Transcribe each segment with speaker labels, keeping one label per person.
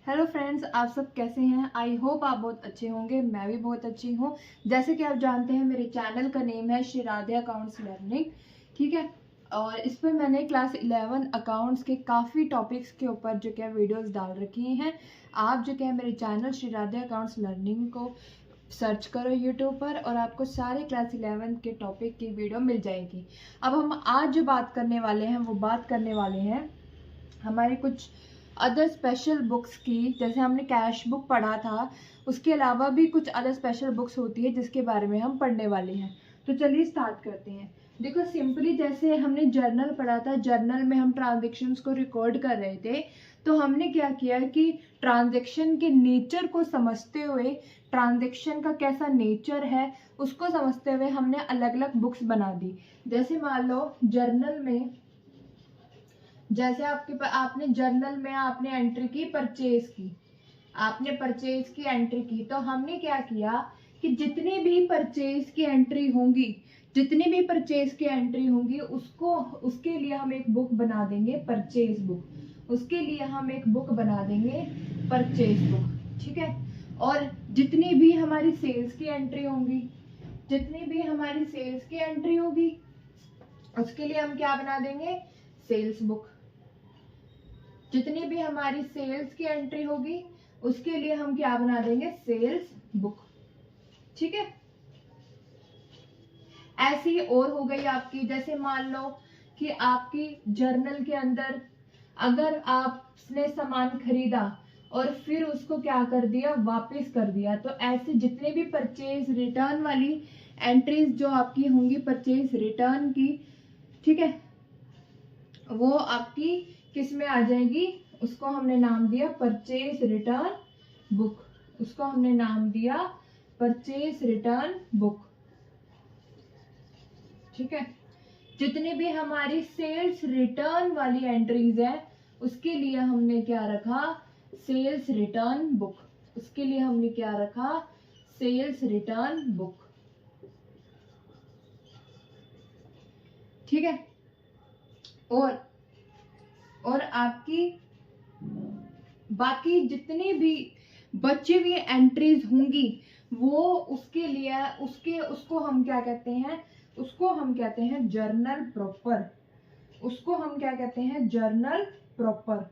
Speaker 1: Hello friends, आप सब कैसे हैं। आई होप आप बहुत अच्छे होंगे। मैं भी बहुत अच्छी हूँ। जैसे कि आप जानते हैं मेरे चैनल का नेम है श्री राधे अकाउंट्स लर्निंग, ठीक है। और इस पर मैंने क्लास 11 अकाउंट्स के काफ़ी टॉपिक्स के ऊपर जो क्या वीडियोस डाल रखी हैं। आप जो क्या मेरे channel Shri Radhe accounts learning को सर्च करो यूट्यूब पर और आपको सारे क्लास 11 के टॉपिक की वीडियो मिल जाएगी। अब हम आज जो बात करने वाले हैं वो बात करने वाले हैं हमारे कुछ अदर स्पेशल बुक्स की। जैसे हमने कैश बुक पढ़ा था, उसके अलावा भी कुछ अदर स्पेशल बुक्स होती है जिसके बारे में हम पढ़ने वाले हैं। तो चलिए स्टार्ट करते हैं। देखो सिंपली जैसे हमने जर्नल पढ़ा था, जर्नल में हम ट्रांजेक्शन्स को रिकॉर्ड कर रहे थे। तो हमने क्या किया कि ट्रांजेक्शन के नेचर को समझते हुए, ट्रांजेक्शन का कैसा नेचर है उसको समझते हुए हमने अलग अलग बुक्स बना दी। जैसे मान लो जर्नल में, जैसे आपने जर्नल में आपने एंट्री की परचेज की, आपने परचेज की एंट्री की। तो हमने क्या किया कि जितनी भी परचेज की एंट्री होंगी, जितनी भी परचेज की एंट्री होंगी उसको, उसके लिए हम एक बुक बना देंगे परचेज बुक। उसके लिए हम एक बुक बना देंगे परचेज बुक, ठीक है। और जितनी भी हमारी सेल्स की एंट्री होंगी, जितनी भी हमारी सेल्स की एंट्री होगी उसके लिए हम क्या बना देंगे, सेल्स बुक। जितनी भी हमारी सेल्स की एंट्री होगी उसके लिए हम क्या बना देंगे, सेल्स बुक, ठीक है। ऐसी और हो गई आपकी, जैसे मान लो कि आपकी जर्नल के अंदर अगर आपने सामान खरीदा और फिर उसको क्या कर दिया, वापस कर दिया, तो ऐसे जितने भी परचेज रिटर्न वाली एंट्रीज जो आपकी होंगी परचेज रिटर्न की, ठीक है, वो आपकी किस में आ जाएगी। उसको हमने नाम दिया परचेज रिटर्न बुक। उसको हमने नाम दिया परचेज रिटर्न बुक, ठीक है। जितनी भी हमारी सेल्स रिटर्न वाली एंट्रीज है उसके लिए हमने क्या रखा, सेल्स रिटर्न बुक। उसके लिए हमने क्या रखा, सेल्स रिटर्न बुक, ठीक है। और आपकी बाकी जितनी भी बची हुई एंट्रीज होंगी वो उसके लिए, उसको हम क्या कहते हैं, उसको हम कहते हैं जर्नल प्रॉपर। उसको हम क्या कहते हैं, जर्नल प्रॉपर।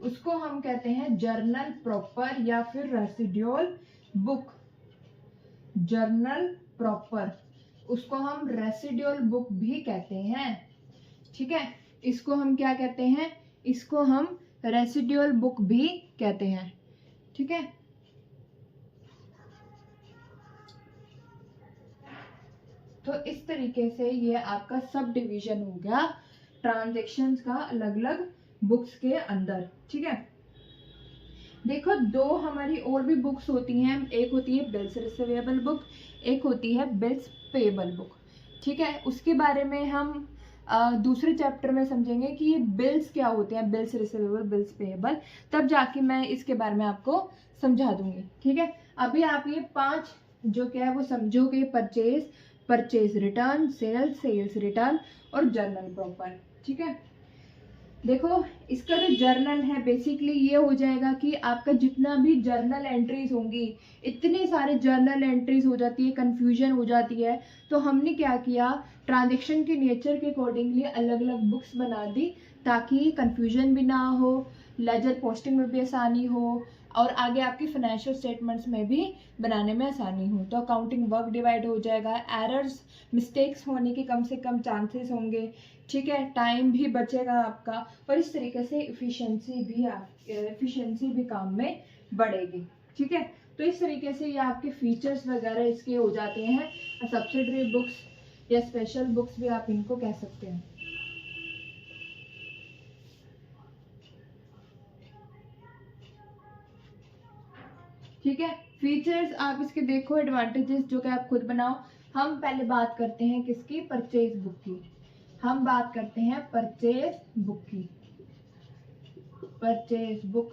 Speaker 1: उसको हम कहते हैं जर्नल प्रॉपर या फिर रेसिड्यूल बुक। जर्नल प्रॉपर, उसको हम रेसिड्यूल बुक भी कहते हैं, ठीक है। इसको हम क्या कहते हैं, इसको हम रेसिड्यूल बुक भी कहते हैं, ठीक है। तो इस तरीके से ये आपका सब डिवीजन हो गया ट्रांजैक्शंस का अलग अलग बुक्स के अंदर, ठीक है। देखो दो हमारी और भी बुक्स होती हैं। एक होती है बिल्स रिसीवेबल बुक, एक होती है बिल्स पेएबल बुक, ठीक है। उसके बारे में हम दूसरे चैप्टर में समझेंगे कि ये बिल्स क्या होते हैं, बिल्स रिसीवेबल, बिल्स पेएबल, तब जाके मैं इसके बारे में आपको समझा दूंगी, ठीक है। अभी आप ये 5 जो क्या है वो समझोगे, purchase, purchase return, sales, sales return और जर्नल प्रॉपर, ठीक है। देखो इसका जो जर्नल है बेसिकली ये हो जाएगा कि आपका जितना भी जर्नल एंट्रीज होंगी, इतने सारे जर्नल एंट्रीज हो जाती है, कंफ्यूजन हो जाती है। तो हमने क्या किया, ट्रांजैक्शन के नेचर के अकॉर्डिंगली अलग अलग बुक्स बना दी ताकि कंफ्यूजन भी ना हो, लेजर पोस्टिंग में भी आसानी हो और आगे आपकी फाइनेंशियल स्टेटमेंट्स में भी बनाने में आसानी हो। तो अकाउंटिंग वर्क डिवाइड हो जाएगा, एरर्स, मिस्टेक्स होने के कम से कम चांसेस होंगे, ठीक है। टाइम भी बचेगा आपका और इस तरीके से इफिशिएंसी भी काम में बढ़ेगी, ठीक है। तो इस तरीके से ये आपके फीचर्स वगैरह इसके हो जाते हैं। सब्सिडरी बुक्स या स्पेशल बुक्स भी आप इनको कह सकते हैं, ठीक है। फीचर्स आप इसके देखो, एडवांटेजेस जो कि आप खुद बनाओ। हम पहले बात करते हैं किसकी, परचेज बुक की। हम बात करते हैं परचेज बुक की। परचेज बुक,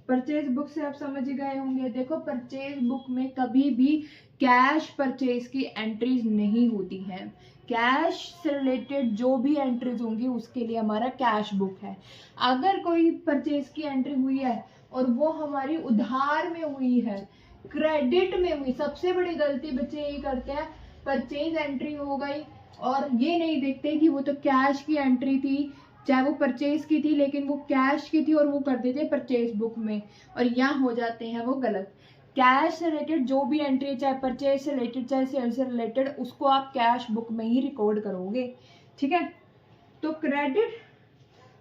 Speaker 1: परचेज बुक से आप समझ ही गए होंगे। देखो परचेज बुक में कभी भी कैश परचेज की एंट्रीज नहीं होती हैं। कैश से रिलेटेड जो भी एंट्रीज होंगी उसके लिए हमारा कैश बुक है। अगर कोई परचेज की एंट्री हुई है और वो हमारी उधार में हुई है, क्रेडिट में हुई, सबसे बड़ी गलती बच्चे यही करते हैं, परचेज एंट्री हो गई और ये नहीं देखते कि वो तो कैश की एंट्री थी, चाहे वो परचेज की थी लेकिन वो कैश की थी और वो कर देते परचेज बुक में, और यहाँ हो जाते हैं वो गलत। कैश से रिलेटेड जो भी एंट्री, चाहे परचेज से रिलेटेड चाहे सेल से रिलेटेड, उसको आप कैश बुक में ही रिकॉर्ड करोगे, ठीक है। तो क्रेडिट,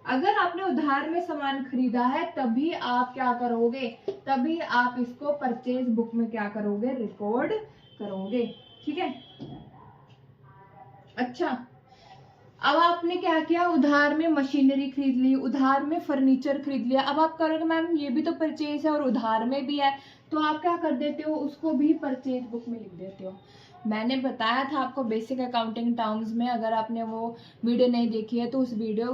Speaker 1: अगर आपने उधार में सामान खरीदा है तभी आप क्या करोगे, तभी आप इसको परचेज बुक में क्या करोगे, रिकॉर्ड करोगे, ठीक है। अच्छा, अब आपने क्या किया, उधार में मशीनरी खरीद ली, उधार में फर्नीचर खरीद लिया। अब आप करोगे मैम ये भी तो परचेज है और उधार में भी है, तो आप क्या कर देते हो, उसको भी परचेज बुक में लिख देते हो। मैंने बताया था आपको बेसिक अकाउंटिंग टर्म्स में, अगर आपने वो वीडियो नहीं देखी है तो उस वीडियो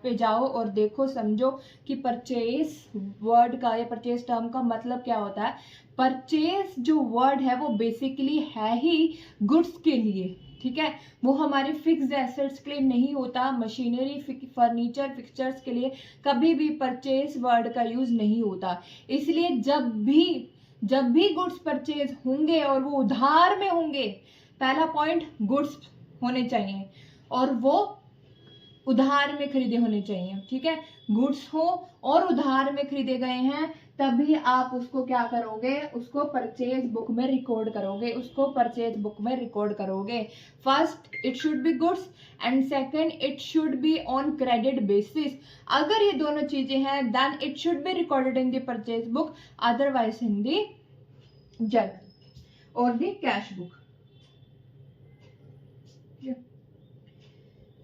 Speaker 1: पे जाओ और देखो, समझो कि परचेज वर्ड का या परचेज टर्म का मतलब क्या होता है। परचेज जो वर्ड है वो बेसिकली है ही गुड्स के लिए, ठीक है, वो हमारे फिक्स्ड एसेट्स के लिए नहीं होता। मशीनरी, फर्नीचर, फिक्सचर्स के लिए कभी भी परचेज वर्ड का यूज नहीं होता। इसलिए जब भी गुड्स परचेज होंगे और वो उधार में होंगे, पहला पॉइंट गुड्स होने चाहिए और वो उधार में खरीदे होने चाहिए, ठीक है। गुड्स हो और उधार में खरीदे गए हैं तभी आप उसको क्या करोगे, उसको परचेज बुक में रिकॉर्ड करोगे, उसको परचेज बुक में रिकॉर्ड करोगे। First it should be goods and second it should be on credit basis. अगर ये दोनों चीजें हैं then it should be recorded in the purchase book, otherwise in the journal और द कैश बुक।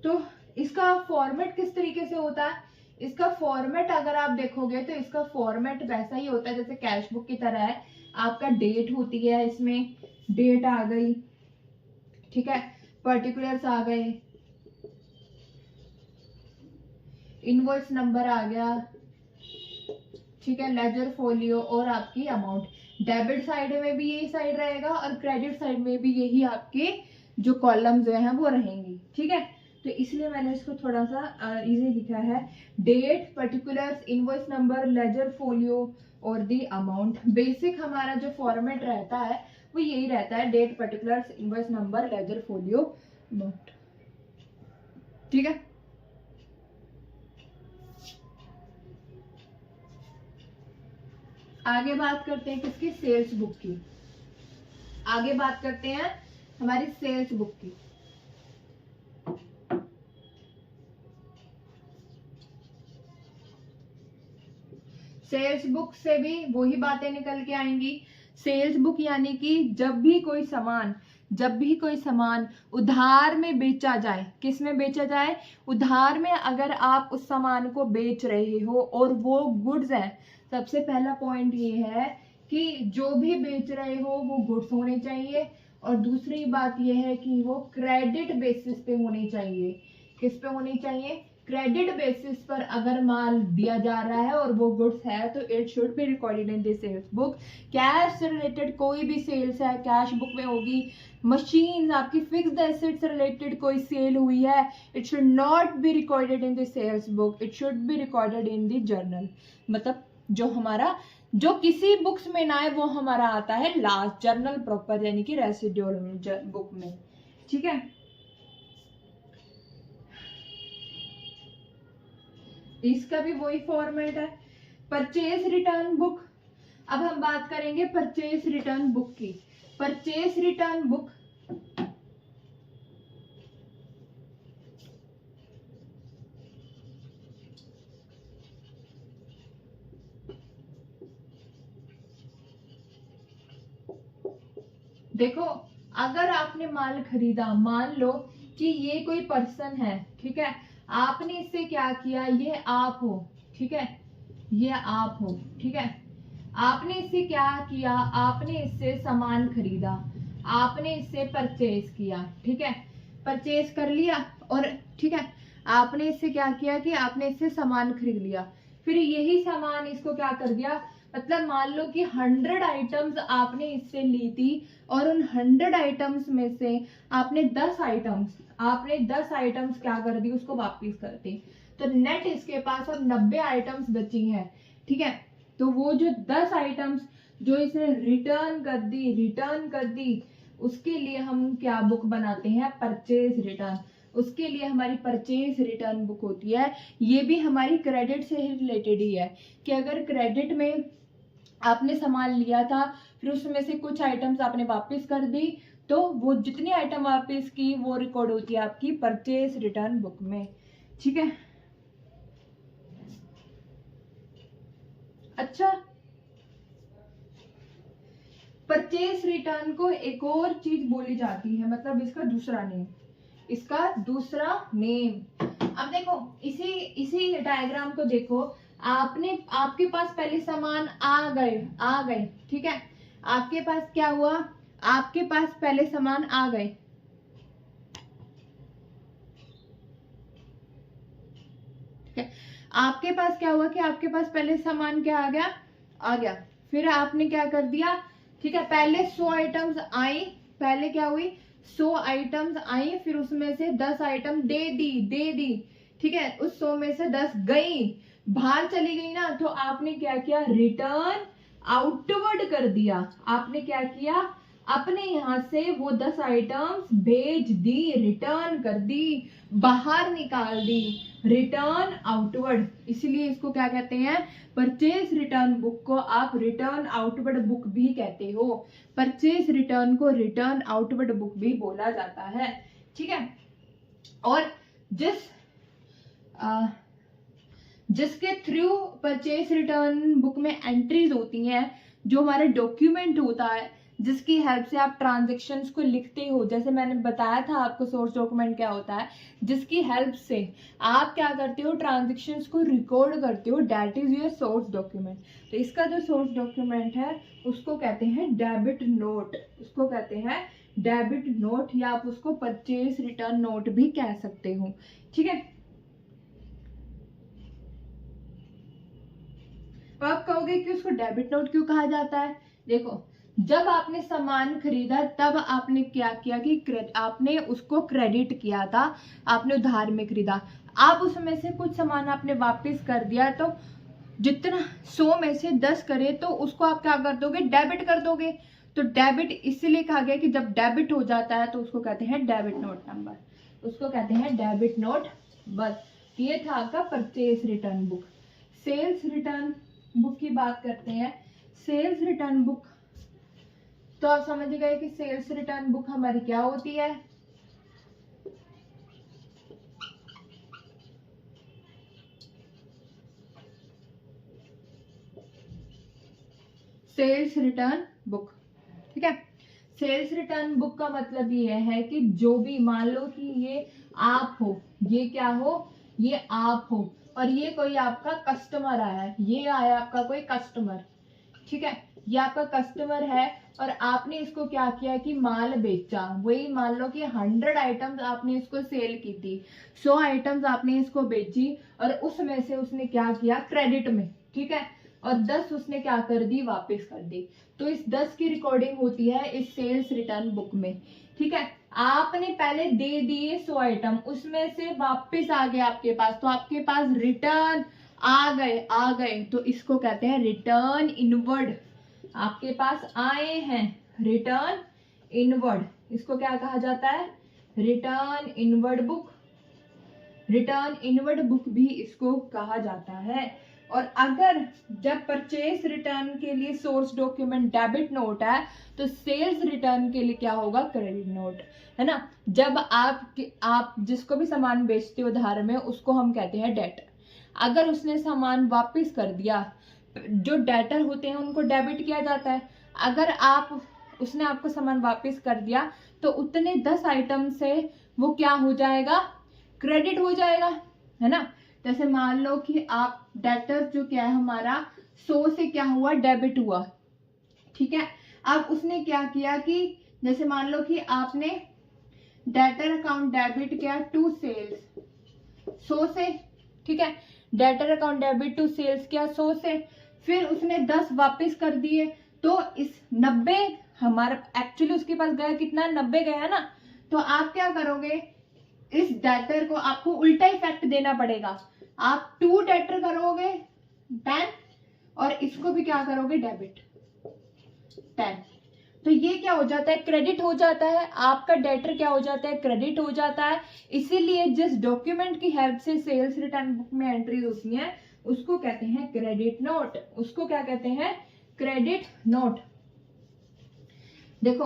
Speaker 1: तो इसका फॉर्मेट किस तरीके से होता है, इसका फॉर्मेट अगर आप देखोगे तो इसका फॉर्मेट वैसा ही होता है जैसे कैश बुक की तरह है। आपका डेट होती है, इसमें डेट आ गई, ठीक है, पर्टिकुलर्स आ गए, इनवॉइस नंबर आ गया, ठीक है, लेजर फोलियो और आपकी अमाउंट। डेबिट साइड में भी यही साइड रहेगा और क्रेडिट साइड में भी यही आपके जो कॉलम जो है वो रहेंगी, ठीक है। तो इसलिए मैंने इसको थोड़ा सा इजी लिखा है, date, particulars, invoice number, ledger folio और दी अमाउंट। बेसिक हमारा जो फॉर्मेट रहता है वो यही रहता है, date, particulars, invoice number, ledger folio, amount, ठीक है। आगे बात करते हैं किसकी, सेल्स बुक की। आगे बात करते हैं हमारी सेल्स बुक की। सेल्स बुक से भी वही बातें निकल के आएंगी। सेल्स बुक यानी कि जब भी कोई सामान उधार में बेचा जाए, किस में बेचा जाए, उधार में। अगर आप उस सामान को बेच रहे हो और वो गुड्स है, सबसे पहला पॉइंट ये है कि जो भी बेच रहे हो वो गुड्स होने चाहिए, और दूसरी बात ये है कि वो क्रेडिट बेसिस पे होनी चाहिए। किस पे होनी चाहिए, क्रेडिट बेसिस पर अगर माल दिया जा रहा है और वो गुड्स है तो it should be recorded in the sales book. Cash से रिलेटेड कोई भी सेल्स है कैश बुक में होगी। मशीन, आपकी फिक्स्ड एसेट से रिलेटेड कोई सेल हुई है, it should not be recorded in the sales book, it should be recorded in the journal. मतलब जो किसी बुक्स में ना है वो हमारा आता है लास्ट, जर्नल प्रॉपर यानी कि रेसिड्यूअल बुक में, ठीक है। इसका भी वही फॉर्मेट है। परचेज रिटर्न बुक, अब हम बात करेंगे परचेज रिटर्न बुक की। परचेज रिटर्न बुक देखो, अगर आपने माल खरीदा, मान लो कि ये कोई पर्सन है, ठीक है, आपने इससे क्या किया, ये आप हो, ठीक है, ये आप हो, ठीक है, आपने इससे क्या किया, आपने इससे सामान खरीदा, आपने इससे परचेज किया, ठीक है, परचेज कर लिया और ठीक है, आपने इससे क्या किया कि आपने इससे सामान खरीद लिया, फिर यही सामान इसको क्या कर दिया, मतलब मान लो कि 100 आइटम्स आपने इससे ली थी और उन 100 आइटम्स में से आपने 10 आइटम्स क्या कर दी, उसको वापस कर दी, तो नेट इसके पास अब 90 आइटम्स बची हैं। ठीक है, तो वो जो 10 आइटम्स जो इसने रिटर्न कर दी, उसके लिए हम क्या बुक बनाते हैं, परचेज रिटर्न। उसके लिए हमारी परचेज रिटर्न बुक होती है। ये भी हमारी क्रेडिट से ही रिलेटेड ही है कि अगर क्रेडिट में आपने सामान लिया था, फिर उसमें से कुछ आइटम्स आपने वापस कर दी, तो वो जितनी आइटम वापस की वो रिकॉर्ड होती है आपकी परचेज रिटर्न बुक में। ठीक है, अच्छा, परचेज रिटर्न को एक और चीज बोली जाती है, मतलब इसका दूसरा नेम। अब देखो इसी डायग्राम को देखो, आपके पास पहले सामान आ गए। ठीक है, आपके पास क्या हुआ, आपके पास पहले सामान आ गए। ठीक है, आपके पास क्या हुआ कि आपके पास पहले सामान क्या आ गया। फिर आपने क्या कर दिया, ठीक है, पहले 100 आइटम्स आई, पहले क्या हुई 100 आइटम्स आई, फिर उसमें से 10 आइटम दे दी। ठीक है, उस 100 में से 10 गई, बाहर चली गई ना, तो आपने क्या किया, रिटर्न आउटवर्ड कर दिया। आपने क्या किया, अपने यहां से वो 10 आइटम्स भेज दी, रिटर्न कर दी, बाहर निकाल दी, रिटर्न आउटवर्ड। इसलिए इसको क्या कहते हैं, परचेज रिटर्न बुक को आप रिटर्न आउटवर्ड बुक भी कहते हो। परचेज रिटर्न को रिटर्न आउटवर्ड बुक भी बोला जाता है। ठीक है, और जिसके थ्रू परचेज रिटर्न बुक में एंट्रीज होती हैं, जो हमारा डॉक्यूमेंट होता है, जिसकी हेल्प से आप ट्रांजैक्शंस को लिखते हो, जैसे मैंने बताया था आपको सोर्स डॉक्यूमेंट क्या होता है, जिसकी हेल्प से आप क्या करते हो, ट्रांजैक्शंस को रिकॉर्ड करते हो, that is your source document. तो इसका जो सोर्स डॉक्यूमेंट है उसको कहते हैं डेबिट नोट, या आप उसको परचेज रिटर्न नोट भी कह सकते हो। ठीक है, तो आप कहोगे कि उसको डेबिट नोट क्यों कहा जाता है। देखो, जब आपने सामान खरीदा तब आपने क्या किया कि आपने उसको क्रेडिट किया था, आपने उधार में खरीदा, आप उसमें से कुछ सामान आपने वापस कर दिया, तो जितना 100 में से 10 करे तो उसको आप क्या कर दोगे, डेबिट कर दोगे। तो डेबिट इसलिए कहा गया कि जब डेबिट हो जाता है तो उसको कहते हैं डेबिट नोट नंबर, उसको कहते हैं डेबिट नोट। बस ये था आपका purchase return book. Sales return book की बात करते हैं। सेल्स रिटर्न बुक, तो आप समझ गए कि सेल्स रिटर्न बुक हमारी क्या होती है। सेल्स रिटर्न बुक, ठीक है। सेल्स रिटर्न बुक का मतलब ये है कि जो भी, मान लो कि ये आप हो, ये क्या हो, ये आप हो, और ये कोई आपका कस्टमर आया है, ये आया आपका कोई कस्टमर, ठीक है, ये आपका कस्टमर है और आपने इसको क्या किया कि माल बेचा। वही मान लो कि 100 आइटम्स आपने इसको सेल की थी, 100 आइटम्स आपने इसको बेची और उसमें से उसने क्या किया, क्रेडिट में, ठीक है, और 10 उसने क्या कर दी, वापस कर दी। तो इस 10 की रिकॉर्डिंग होती है इस सेल्स रिटर्न बुक में। ठीक है, आपने पहले दे दिए 100 आइटम, उसमें से वापस आ गए आपके पास, तो आपके पास रिटर्न आ गए, तो इसको कहते हैं रिटर्न इनवर्ड। आपके पास आए हैं, रिटर्न इनवर्ड, इसको क्या कहा जाता है, return inward book. Return inward book भी इसको कहा जाता है। और अगर जब परचेज रिटर्न के लिए सोर्स डॉक्यूमेंट डेबिट नोट है, तो सेल्स रिटर्न के लिए क्या होगा, क्रेडिट नोट, है ना। जब आप जिसको भी सामान बेचते हो उधार में, उसको हम कहते हैं डेटर। अगर उसने सामान वापस कर दिया, जो डेटर होते हैं उनको डेबिट किया जाता है। अगर उसने आपको सामान वापस कर दिया, तो उतने 10 आइटम से वो क्या हो जाएगा, क्रेडिट हो जाएगा, है ना। जैसे मान लो कि आप डेटर जो क्या है हमारा 100 से क्या हुआ, डेबिट हुआ, ठीक है। अब उसने क्या किया कि जैसे मान लो कि आपने डेटर अकाउंट डेबिट किया टू सेल्स 100 से, ठीक है, debtor account debit to sales किया 100 से, फिर उसने 10 वापस कर दिए, तो इस 90 हमारा एक्चुअली उसके पास गया कितना, 90 गया ना, तो आप क्या करोगे, इस डेटर को आपको उल्टा इफेक्ट देना पड़ेगा। आप 2 डेटर करोगे 10 और इसको भी क्या करोगे, डेबिट 10। तो ये क्या हो जाता है, क्रेडिट हो जाता है, आपका डेटर क्या हो जाता है, क्रेडिट हो जाता है। इसीलिए जिस डॉक्यूमेंट की हेल्प से सेल्स रिटर्न बुक में एंट्रीज होती हैं उसको कहते हैं क्रेडिट नोट, उसको क्या कहते हैं, क्रेडिट नोट। देखो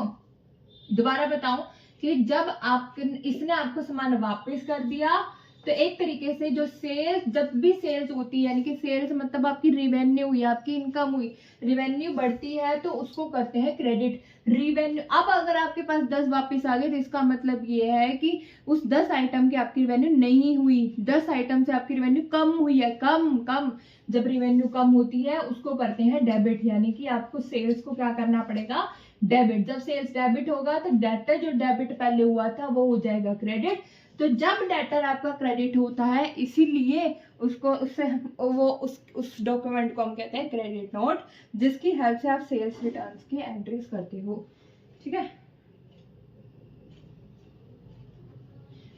Speaker 1: दोबारा बताऊं कि जब आप इसने आपको सामान वापस कर दिया, तो एक तरीके से जो सेल्स, जब भी सेल्स होती है, यानी कि सेल्स मतलब आपकी रिवेन्यू हुई, आपकी इनकम हुई, रिवेन्यू बढ़ती है तो उसको करते हैं क्रेडिट रिवेन्यू। अब अगर आपके पास 10 वापस आ गए तो इसका मतलब ये है कि उस 10 आइटम की आपकी रिवेन्यू नहीं हुई, 10 आइटम से आपकी रिवेन्यू कम हुई है, कम कम। जब रिवेन्यू कम होती है उसको करते हैं डेबिट, यानी कि आपको सेल्स को क्या करना पड़ेगा, डेबिट। जब सेल्स डेबिट होगा तो डेटर जो डेबिट पहले हुआ था वो हो जाएगा क्रेडिट। तो जब डेटर आपका क्रेडिट होता है, इसीलिए उसको उससे वो उस डॉक्यूमेंट को हम कहते हैं क्रेडिट नोट, जिसकी हेल्प से आप सेल्स रिटर्न्स की एंट्रीज करते हो। ठीक है,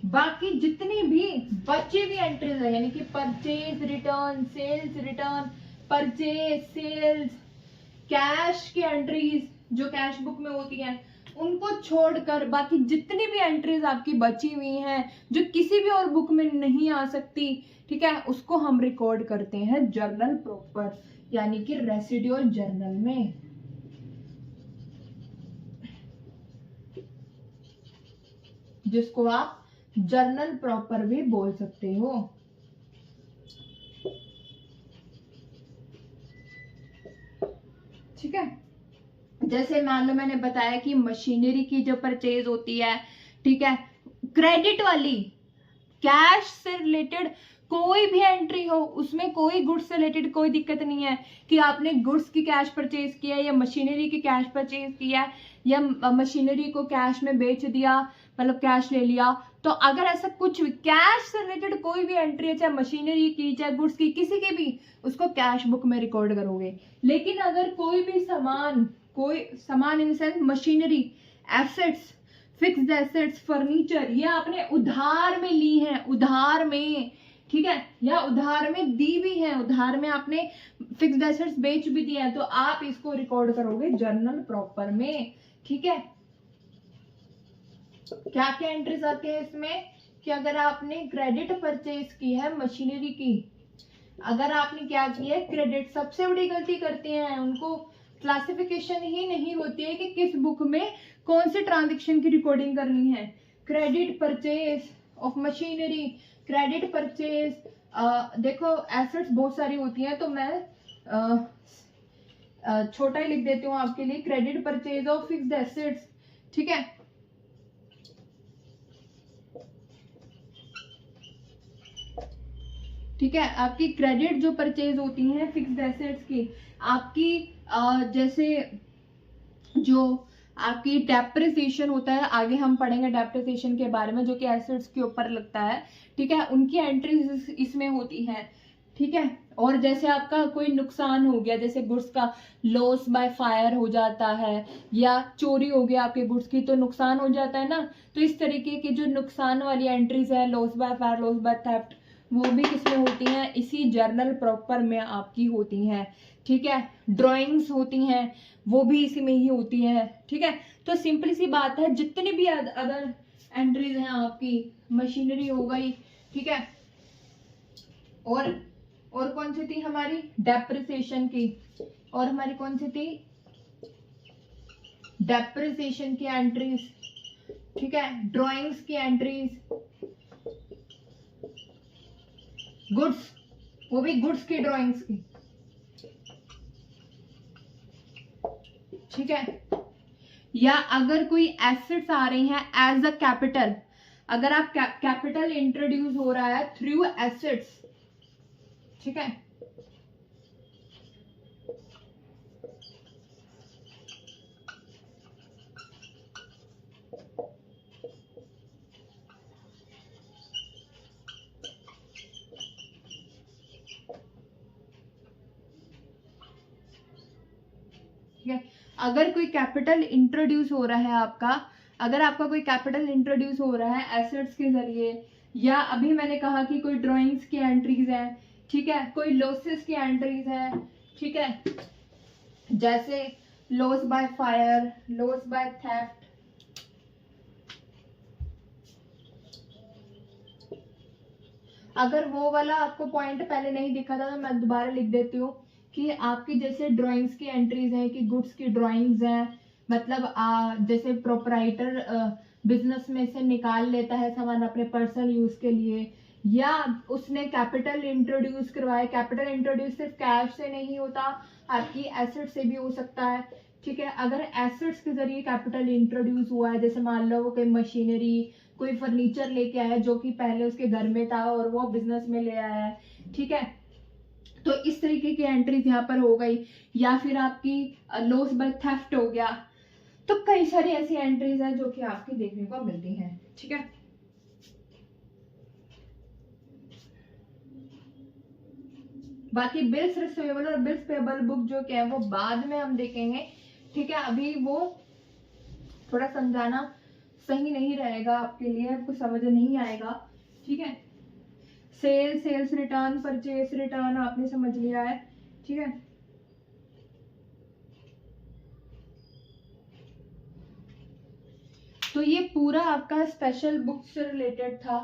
Speaker 1: बाकी जितनी भी बची हुई एंट्रीज है, यानी कि purchase return, sales return, purchase, sales, cash की एंट्रीज जो कैश बुक में होती हैं, उनको छोड़कर बाकी जितनी भी एंट्रीज आपकी बची हुई हैं जो किसी भी और बुक में नहीं आ सकती, ठीक है, उसको हम रिकॉर्ड करते हैं जर्नल प्रॉपर, यानी कि रेसिड्यूअल जर्नल में। जिसको आप जर्नल प्रॉपर भी बोल सकते हो। ठीक है, जैसे मान लो मैंने बताया कि मशीनरी की जो परचेज होती है, ठीक है, क्रेडिट वाली, कैश से रिलेटेड कोई भी एंट्री हो, उसमें कोई गुड्स से रिलेटेड कोई दिक्कत नहीं है कि आपने गुड्स की कैश परचेज किया या मशीनरी की कैश परचेज किया या मशीनरी को कैश में बेच दिया, मतलब कैश ले लिया। तो अगर ऐसा कुछ भी कैश से रिलेटेड कोई भी एंट्री है, चाहे मशीनरी की चाहे गुड्स की, किसी की भी, उसको कैश बुक में रिकॉर्ड करोगे। लेकिन अगर कोई सामान in sense machinery, assets, fixed assets, furniture, ये आपने उधार में ली हैं, उधार में, ठीक है, या उधार में दी भी है, उधार में आपने फिक्स्ड एसेट्स बेच भी दिया है, तो आप इसको रिकॉर्ड करोगे जर्नल प्रॉपर में। ठीक है, क्या क्या एंट्रीज आती है इसमें, कि अगर आपने क्रेडिट परचेज की है मशीनरी की, अगर आपने क्या किया है क्रेडिट, सबसे बड़ी गलती करते हैं उनको क्लासिफिकेशन ही नहीं होती है कि किस बुक में कौन से ट्रांजेक्शन की रिकॉर्डिंग करनी है। Credit purchase of machinery, credit purchase, देखो एसेट्स बहुत सारी होती हैं, तो मैं छोटा ही लिख देती हूँ आपके लिए, credit purchase of fixed assets. ठीक है, ठीक है, आपकी क्रेडिट जो परचेज होती हैं फिक्स्ड एसेट्स की, आपकी जैसे जो आपकी डेप्रिसिएशन होता है, आगे हम पढ़ेंगे डेप्रिसिएशन के बारे में, जो कि एसेट्स के ऊपर लगता है, ठीक है, उनकी एंट्रीज इसमें होती हैं। ठीक है, और जैसे आपका कोई नुकसान हो गया, जैसे गुड्स का लॉस बाय फायर हो जाता है या चोरी हो गया आपके गुड्स की, तो नुकसान हो जाता है ना, तो इस तरीके की जो नुकसान वाली एंट्रीज है, loss by fire, loss by theft, वो भी किसमें होती हैं, इसी जर्नल प्रॉपर में आपकी होती हैं। ठीक है, ड्राइंग्स होती हैं वो भी इसी में ही होती है। ठीक है, तो सिंपल सी बात है, जितनी भी अदर एंट्रीज हैं आपकी, मशीनरी हो गई, ठीक है, और कौन सी थी हमारी, डेप्रिसिएशन की, और हमारी कौन सी थी, डेप्रिसिएशन की एंट्रीज, ठीक है, ड्राइंग्स की एंट्रीज, गुड्स, वो भी गुड्स की ड्राइंग्स की। ठीक है, या अगर कोई एसेट्स आ रही हैं एज अ कैपिटल, अगर आप कैपिटल इंट्रोड्यूस हो रहा है थ्रू एसेट्स, ठीक है, अगर कोई कैपिटल इंट्रोड्यूस हो रहा है आपका, अगर आपका कोई कैपिटल इंट्रोड्यूस हो रहा है एसेट्स के जरिए, या अभी मैंने कहा कि कोई ड्राइंग्स की एंट्रीज हैं, ठीक है, कोई लॉसेस की एंट्रीज हैं, ठीक है, जैसे loss by fire, loss by theft, अगर वो वाला आपको पॉइंट पहले नहीं दिखा था तो मैं दोबारा लिख देती हूँ कि आपकी जैसे ड्राइंग्स की एंट्रीज हैं कि गुड्स की ड्राइंग्स हैं, मतलब जैसे प्रोपराइटर बिजनेस में से निकाल लेता है सामान अपने पर्सनल यूज के लिए, या उसने कैपिटल इंट्रोड्यूस करवाया। कैपिटल इंट्रोड्यूस सिर्फ कैश से नहीं होता, आपकी एसेट से भी हो सकता है, ठीक है। अगर एसेट्स के जरिए कैपिटल इंट्रोड्यूस हुआ है, जैसे मान लो वो कोई मशीनरी, कोई फर्नीचर लेके आया जो कि पहले उसके घर में था और वो बिजनेस में ले आया है, ठीक है, तो इस तरीके की एंट्रीज यहाँ पर हो गई। या फिर आपकी लॉस बाय थेफ्ट हो गया। तो कई सारी ऐसी एंट्रीज हैं जो कि आपकी देखने को मिलती हैं, ठीक है। बाकी बिल्स रिसीवेबल और बिल्स पेबल बुक जो क्या है वो बाद में हम देखेंगे, ठीक है। अभी वो थोड़ा समझाना सही नहीं रहेगा आपके लिए, आपको समझ नहीं आएगा, ठीक है। सेल्स रिटर्न, परचेस रिटर्न आपने समझ लिया है, ठीक है। तो ये पूरा आपका स्पेशल बुक्स से रिलेटेड था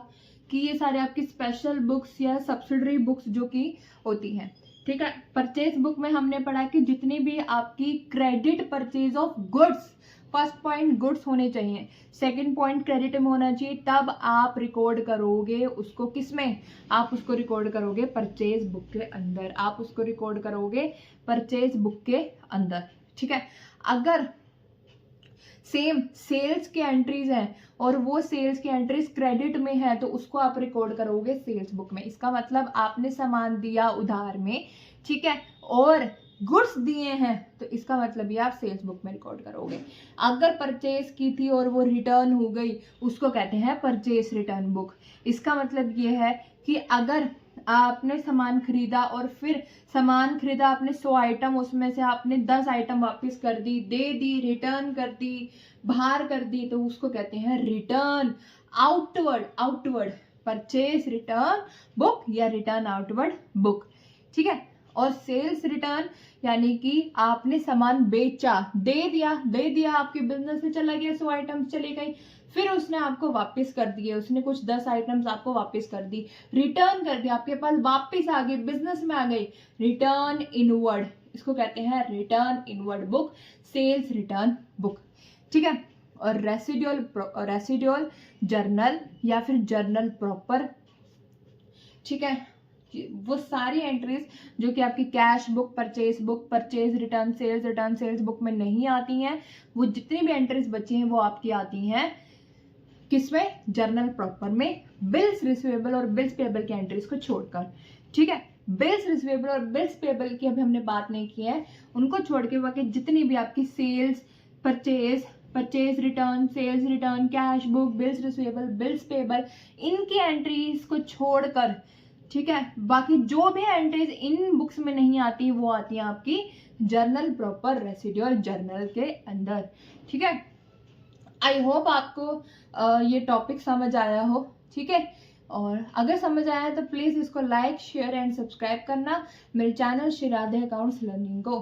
Speaker 1: कि ये सारे आपकी स्पेशल बुक्स या सब्सिडरी बुक्स जो कि होती हैं, ठीक है। परचेज बुक में हमने पढ़ा कि जितनी भी आपकी credit purchase of goods, first point goods होने चाहिए, सेकंड पॉइंट क्रेडिट में होना चाहिए, तब आप रिकॉर्ड करोगे उसको किसमें, आप उसको रिकॉर्ड करोगे परचेज बुक के अंदर, आप उसको रिकॉर्ड करोगे परचेज बुक के अंदर, ठीक है। अगर सेम सेल्स की एंट्रीज हैं और वो सेल्स की एंट्रीज क्रेडिट में है तो उसको आप रिकॉर्ड करोगे सेल्स बुक में। इसका मतलब आपने सामान दिया उधार में, ठीक है, और गुड्स दिए हैं तो इसका मतलब ये आप सेल्स बुक में रिकॉर्ड करोगे। अगर परचेज की थी और वो रिटर्न हो गई उसको कहते हैं परचेज रिटर्न बुक। इसका मतलब ये है कि अगर आपने सामान खरीदा और फिर सामान खरीदा आपने 100 आइटम, उसमें से आपने 10 आइटम वापस कर दी, दे दी, रिटर्न कर दी, बाहर कर दी, तो उसको कहते हैं return outward purchase return book या रिटर्न आउटवर्ड बुक, ठीक है। और सेल्स रिटर्न यानी कि आपने सामान बेचा, दे दिया आपके बिजनेस में चला गया, 100 आइटम्स चली गई, फिर उसने आपको वापस कर दिए, उसने कुछ 10 आइटम्स आपको वापस कर दी, रिटर्न कर दिया, आपके पास वापस आ गई, बिजनेस में आ गई, रिटर्न इनवर्ड, इसको कहते हैं return inward book, sales return book, ठीक है। और रेसिडुअल जर्नल या फिर जर्नल प्रॉपर, ठीक है, वो सारी एंट्रीज जो कि आपकी cash book, purchase return, sales book में नहीं आती हैं, वो जितनी भी एंट्रीज बची हैं वो आपकी आती हैं किसमें, जर्नल प्रॉपर में, बिल्स रिसीवेबल और बिल्स पेबल की एंट्रीज को छोड़कर, ठीक है। बिल्स रिसीवेबल और बिल्स पेबल की अभी हमने बात नहीं की है, उनको छोड़ के बाकी जितनी भी आपकी sales, purchase return, sales return, cash book, bills receivable, bills payable, इनकी एंट्रीज को छोड़कर, ठीक है, बाकी जो भी एंट्रीज इन बुक्स में नहीं आती वो आती है आपकी जर्नल प्रॉपर रेसिडुअल जर्नल के अंदर, ठीक है। आई होप आपको ये टॉपिक समझ आया हो, ठीक है। और अगर समझ आया है तो प्लीज़ इसको लाइक, शेयर एंड सब्सक्राइब करना मेरे channel Shri Radhe accounts learning को।